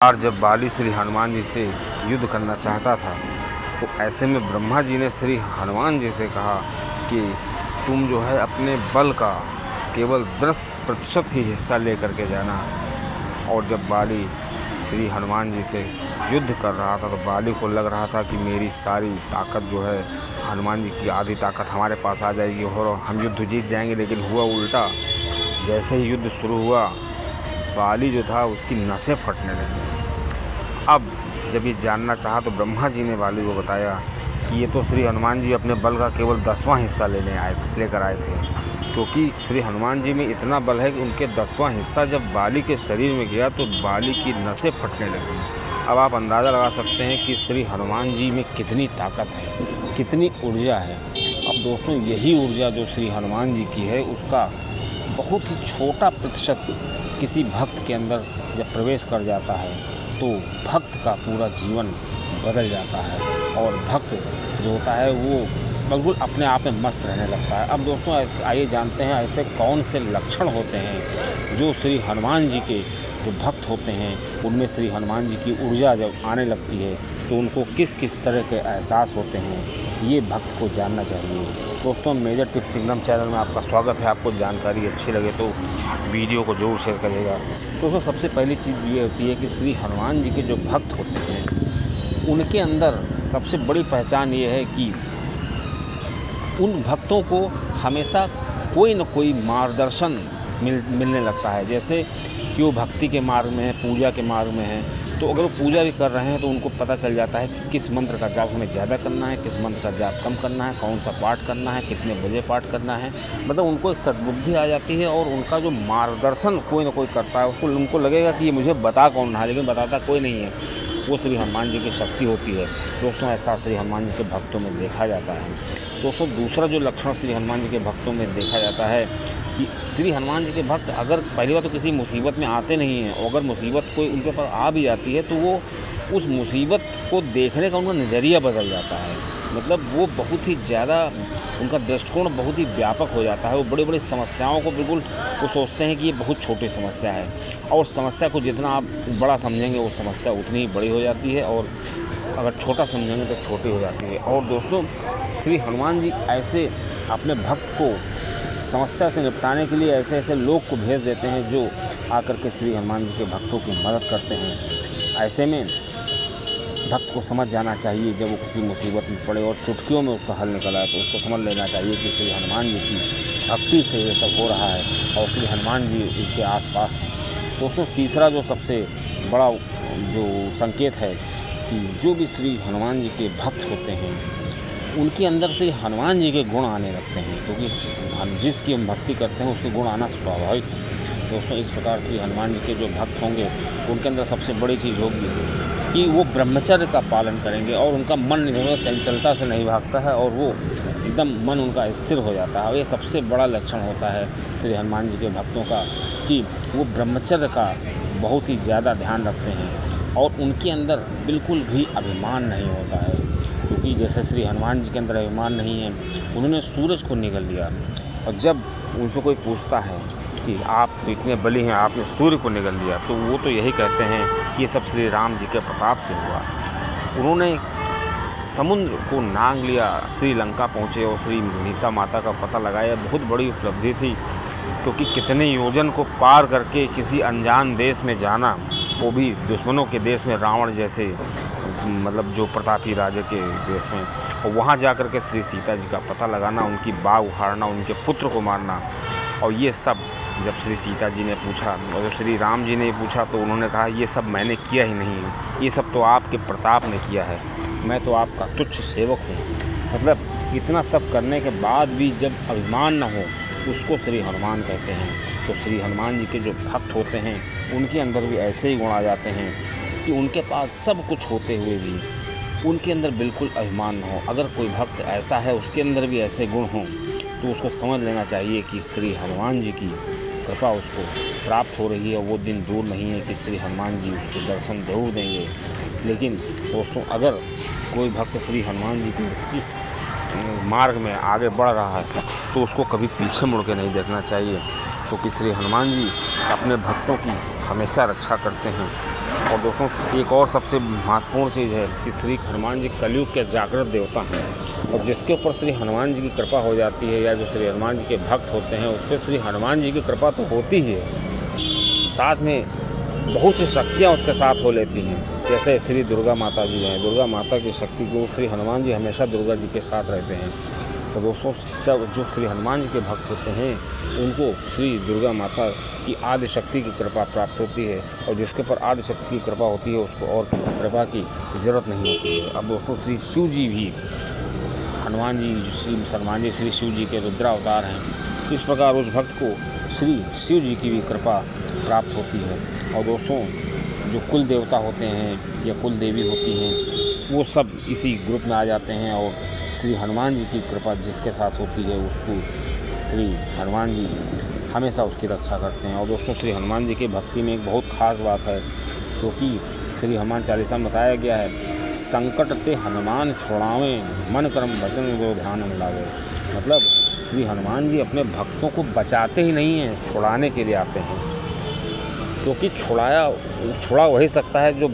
और जब बाली श्री हनुमान जी से युद्ध करना चाहता था तो ऐसे में ब्रह्मा जी ने श्री हनुमान जी से कहा कि तुम जो है अपने बल का केवल 10% ही हिस्सा लेकर के जाना। और जब बाली श्री हनुमान जी से युद्ध कर रहा था तो बाली को लग रहा था कि मेरी सारी ताकत जो है हनुमान जी की आधी ताकत हमारे पास आ जाएगी और हम युद्ध जीत जाएंगे। लेकिन हुआ उल्टा। जैसे ही युद्ध शुरू हुआ बाली जो था उसकी नसें फटने लगी। अब जब ये जानना चाहा तो ब्रह्मा जी ने बाली को बताया कि ये तो श्री हनुमान जी अपने बल का केवल 10वां हिस्सा लेकर आए थे, क्योंकि श्री हनुमान जी में इतना बल है कि उनके 10वां हिस्सा जब बाली के शरीर में गया तो बाली की नसें फटने लगी। अब आप अंदाज़ा लगा सकते हैं कि श्री हनुमान जी में कितनी ताकत है, कितनी ऊर्जा है। अब दोस्तों यही ऊर्जा जो श्री हनुमान जी की है उसका बहुत ही छोटा प्रतिशत किसी भक्त के अंदर जब प्रवेश कर जाता है तो भक्त का पूरा जीवन बदल जाता है और भक्त जो होता है वो बिल्कुल अपने आप में मस्त रहने लगता है। अब दोस्तों आइए जानते हैं ऐसे कौन से लक्षण होते हैं जो श्री हनुमान जी के जो भक्त होते हैं उनमें श्री हनुमान जी की ऊर्जा जब आने लगती है तो उनको किस किस तरह के एहसास होते हैं, ये भक्त को जानना चाहिए। दोस्तों मेजर टिप्स सिंगम चैनल में आपका स्वागत है। आपको जानकारी अच्छी लगे तो वीडियो को जरूर शेयर करिएगा। दोस्तों सबसे पहली चीज़ ये होती है कि श्री हनुमान जी के जो भक्त होते हैं उनके अंदर सबसे बड़ी पहचान ये है कि उन भक्तों को हमेशा कोई न कोई मार्गदर्शन मिलने लगता है। जैसे कि वो भक्ति के मार्ग में है, पूजा के मार्ग में है, तो अगर वो पूजा भी कर रहे हैं तो उनको पता चल जाता है कि किस मंत्र का जाप हमें ज़्यादा करना है, किस मंत्र का जाप कम करना है, कौन सा पाठ करना है, कितने बजे पाठ करना है। मतलब उनको एक सद्बुद्धि आ जाती है और उनका जो मार्गदर्शन कोई ना कोई करता है उनको लगेगा कि ये मुझे बता कौन रहा है, लेकिन बताता कोई नहीं है। वो श्री हनुमान जी की शक्ति होती है। दोस्तों ऐसा श्री हनुमान जी के भक्तों में देखा जाता है। दोस्तों दूसरा जो लक्षण श्री हनुमान जी के भक्तों में देखा जाता है कि श्री हनुमान जी के भक्त अगर पहली बार तो किसी मुसीबत में आते नहीं हैं, और अगर मुसीबत कोई उनके पास आ भी जाती है तो वो उस मुसीबत को देखने का उनका नज़रिया बदल जाता है। मतलब वो बहुत ही ज़्यादा उनका दृष्टिकोण बहुत ही व्यापक हो जाता है। वो बड़ी बड़ी समस्याओं को बिल्कुल वो सोचते हैं कि ये बहुत छोटी समस्या है, और समस्या को जितना आप बड़ा समझेंगे वो समस्या उतनी ही बड़ी हो जाती है, और अगर छोटा समझेंगे तो छोटी हो जाती है। और दोस्तों श्री हनुमान जी ऐसे अपने भक्त को समस्या से निपटाने के लिए ऐसे ऐसे लोग को भेज देते हैं जो आकर के श्री हनुमान जी के भक्तों की मदद करते हैं। ऐसे में भक्त को समझ जाना चाहिए जब वो किसी मुसीबत में पड़े और चुटकियों में उसका हल निकल आए तो उसको समझ लेना चाहिए कि श्री हनुमान जी की भक्ति से ये सब हो रहा है और श्री हनुमान जी उसके आसपास हैं। दोस्तों तीसरा जो सबसे बड़ा जो संकेत है कि जो भी श्री हनुमान जी के भक्त होते हैं उनके अंदर से हनुमान जी के गुण आने लगते हैं, क्योंकि हम जिसकी हम भक्ति करते हैं उसके गुण आना स्वाभाविक है। दोस्तों इस प्रकार से हनुमान जी के जो भक्त होंगे उनके अंदर सबसे बड़ी चीज़ होगी कि वो ब्रह्मचर्य का पालन करेंगे और उनका मन इधर चंचलता से नहीं भागता है और वो एकदम मन उनका स्थिर हो जाता है। ये सबसे बड़ा लक्षण होता है श्री हनुमान जी के भक्तों का कि वो ब्रह्मचर्य का बहुत ही ज़्यादा ध्यान रखते हैं और उनके अंदर बिल्कुल भी अभिमान नहीं होता है। क्योंकि जैसे श्री हनुमान जी के अंदर अभिमान नहीं है, उन्होंने सूरज को निगल लिया, और जब उनसे कोई पूछता है कि आप इतने बली हैं, आपने सूर्य को निगल लिया, तो वो तो यही कहते हैं कि ये सब श्री राम जी के प्रताप से हुआ। उन्होंने समुद्र को नांग लिया, श्रीलंका पहुँचे और श्री सीता माता का पता लगाया। बहुत बड़ी उपलब्धि थी, क्योंकि कितने योजन को पार करके किसी अनजान देश में जाना, वो भी दुश्मनों के देश में, रावण जैसे मतलब जो प्रतापी राजा के देश में, और वहाँ जा कर के श्री सीता जी का पता लगाना, उनकी बाग उखाड़ना, उनके पुत्र को मारना। और ये सब जब श्री सीता जी ने पूछा और जब श्री राम जी ने पूछा तो उन्होंने कहा ये सब मैंने किया ही नहीं है, ये सब तो आपके प्रताप ने किया है, मैं तो आपका तुच्छ सेवक हूँ। मतलब इतना सब करने के बाद भी जब अभिमान न हो उसको श्री हनुमान कहते हैं। तो श्री हनुमान जी के जो भक्त होते हैं उनके अंदर भी ऐसे ही गुण आ जाते हैं कि उनके पास सब कुछ होते हुए भी उनके अंदर बिल्कुल अभिमान न हो। अगर कोई भक्त ऐसा है उसके अंदर भी ऐसे गुण हों तो उसको समझ लेना चाहिए कि श्री हनुमान जी की कृपा उसको प्राप्त हो रही है। वो दिन दूर नहीं है कि श्री हनुमान जी उसको दर्शन जरूर देंगे। लेकिन दोस्तों अगर कोई भक्त श्री हनुमान जी के इस मार्ग में आगे बढ़ रहा है तो उसको कभी पीछे मुड़ के नहीं देखना चाहिए, क्योंकि श्री हनुमान जी अपने भक्तों की हमेशा रक्षा करते हैं। और दोस्तों एक और सबसे महत्वपूर्ण चीज़ है कि श्री हनुमान जी कलयुग के जागृत देवता हैं, और जिसके ऊपर श्री हनुमान जी की कृपा हो जाती है, या जो श्री हनुमान जी के भक्त होते हैं उस पर श्री हनुमान जी की कृपा तो होती ही है, साथ में बहुत सी शक्तियाँ उसके साथ हो लेती हैं। जैसे श्री दुर्गा माता जी हैं, दुर्गा माता की शक्ति को श्री हनुमान जी हमेशा दुर्गा जी के साथ रहते हैं। तो दोस्तों जब जो श्री हनुमान जी के भक्त होते हैं उनको श्री दुर्गा माता की आदि शक्ति की कृपा प्राप्त होती है, और जिसके ऊपर आदि शक्ति की कृपा होती है उसको और किसी कृपा की ज़रूरत नहीं होती है। अब दोस्तों श्री शिव जी भी हनुमान जी श्री शिव जी के रुद्रावतार हैं। इस प्रकार उस भक्त को श्री शिव जी की भी कृपा प्राप्त होती है। और दोस्तों जो कुल देवता होते हैं या कुल देवी होती हैं वो सब इसी ग्रुप में आ जाते हैं, और श्री हनुमान जी की कृपा जिसके साथ होती है उसको श्री हनुमान जी हमेशा उसकी रक्षा करते हैं। और दोस्तों श्री हनुमान जी की भक्ति में एक बहुत ख़ास बात है, क्योंकि श्री हनुमान चालीसा में बताया गया है, संकट ते हनुमान छोड़ावें मन कर्म भजन जो ध्यान लावे। मतलब श्री हनुमान जी अपने भक्तों को बचाते ही नहीं हैं, छुड़ाने के लिए आते हैं, क्योंकि छुड़ा वही सकता है जो